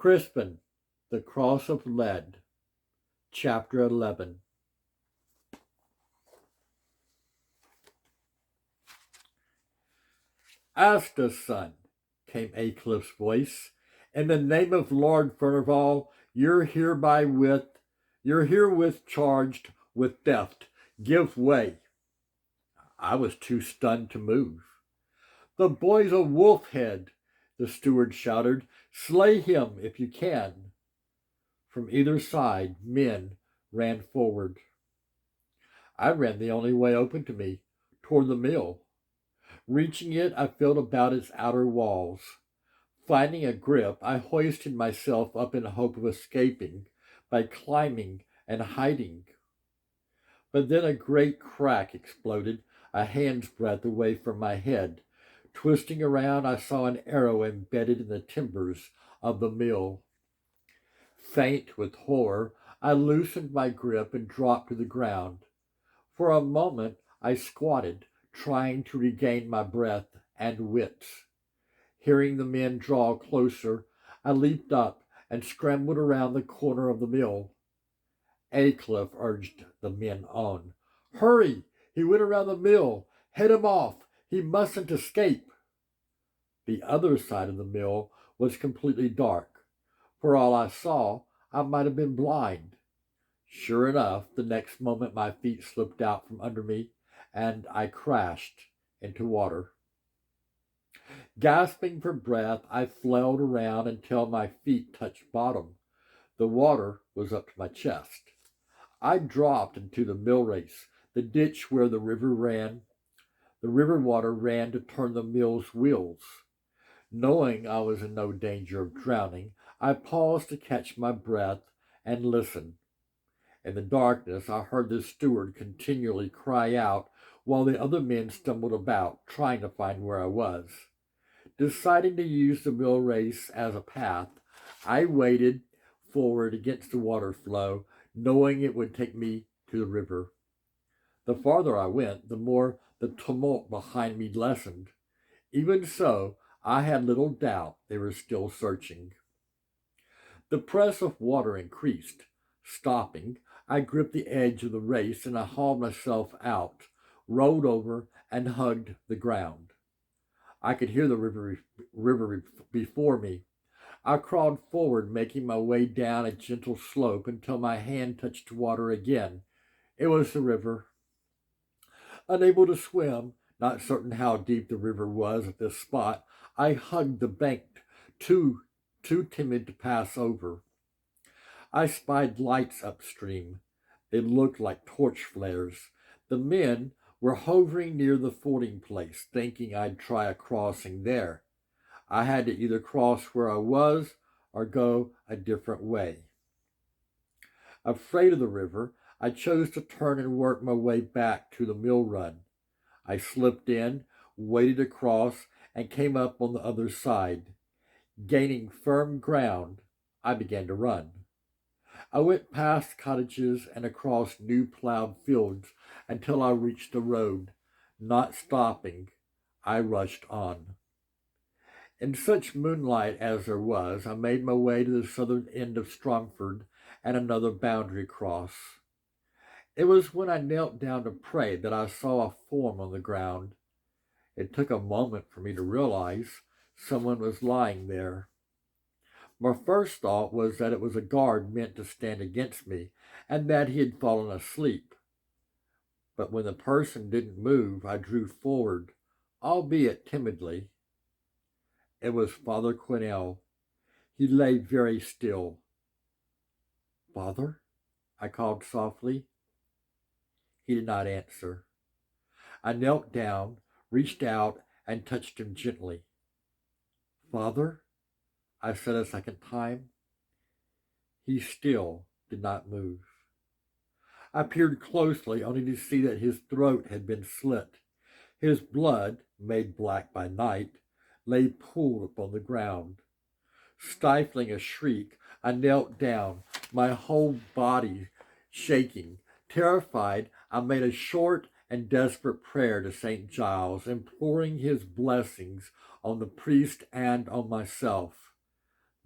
Crispin, the Cross of Lead, Chapter 11. Asta's son, came Aeclif's voice. In the name of Lord Furnival, you're herewith charged with theft. Give way. I was too stunned to move. The boy's a wolf-head, the steward shouted. Slay him if you can. From either side, men ran forward. I ran the only way open to me, toward the mill. Reaching it, I felt about its outer walls. Finding a grip, I hoisted myself up in hope of escaping by climbing and hiding. But then a great crack exploded a hand's breadth away from my head. Twisting around, I saw an arrow embedded in the timbers of the mill. Faint with horror, I loosened my grip and dropped to the ground. For a moment, I squatted, trying to regain my breath and wits. Hearing the men draw closer, I leaped up and scrambled around the corner of the mill. Aeclif urged the men on. Hurry! He went around the mill. Head him off. He mustn't escape. The other side of the mill was completely dark. For all I saw, I might have been blind. Sure enough, the next moment my feet slipped out from under me, and I crashed into water. Gasping for breath, I flailed around until my feet touched bottom. The water was up to my chest. I dropped into the mill race, the ditch where the river ran. The river water ran to turn the mill's wheels. Knowing I was in no danger of drowning, I paused to catch my breath and listen. In the darkness, I heard the steward continually cry out while the other men stumbled about, trying to find where I was. Deciding to use the mill race as a path, I waded forward against the water flow, knowing it would take me to the river. The farther I went, the more the tumult behind me lessened. Even so, I had little doubt they were still searching. The press of water increased. Stopping, I gripped the edge of the race and I hauled myself out, rolled over, and hugged the ground. I could hear the river before me. I crawled forward, making my way down a gentle slope until my hand touched water again. It was the river. Unable to swim, not certain how deep the river was at this spot, I hugged the bank, too timid to pass over. I spied lights upstream. They looked like torch flares. The men were hovering near the fording place, thinking I'd try a crossing there. I had to either cross where I was or go a different way. Afraid of the river, I chose to turn and work my way back to the mill run. I slipped in, waded across, and came up on the other side. Gaining firm ground, I began to run. I went past cottages and across new plowed fields until I reached the road. Not stopping, I rushed on. In such moonlight as there was, I made my way to the southern end of Stromford and another boundary cross. It was when I knelt down to pray that I saw a form on the ground. It took a moment for me to realize someone was lying there. My first thought was that it was a guard meant to stand against me and that he had fallen asleep. But when the person didn't move, I drew forward, albeit timidly. It was Father Quinnell. He lay very still. Father? I called softly. He did not answer. I knelt down, reached out, and touched him gently. Father? I said a second time. He still did not move. I peered closely, only to see that his throat had been slit. His blood, made black by night, lay pooled upon the ground. Stifling a shriek, I knelt down, my whole body shaking. Terrified, I made a short and desperate prayer to St. Giles, imploring his blessings on the priest and on myself.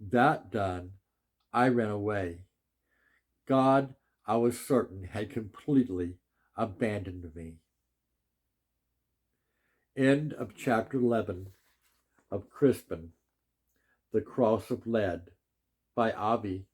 That done, I ran away. God, I was certain, had completely abandoned me. End of chapter 11 of Crispin, The Cross of Lead by Avi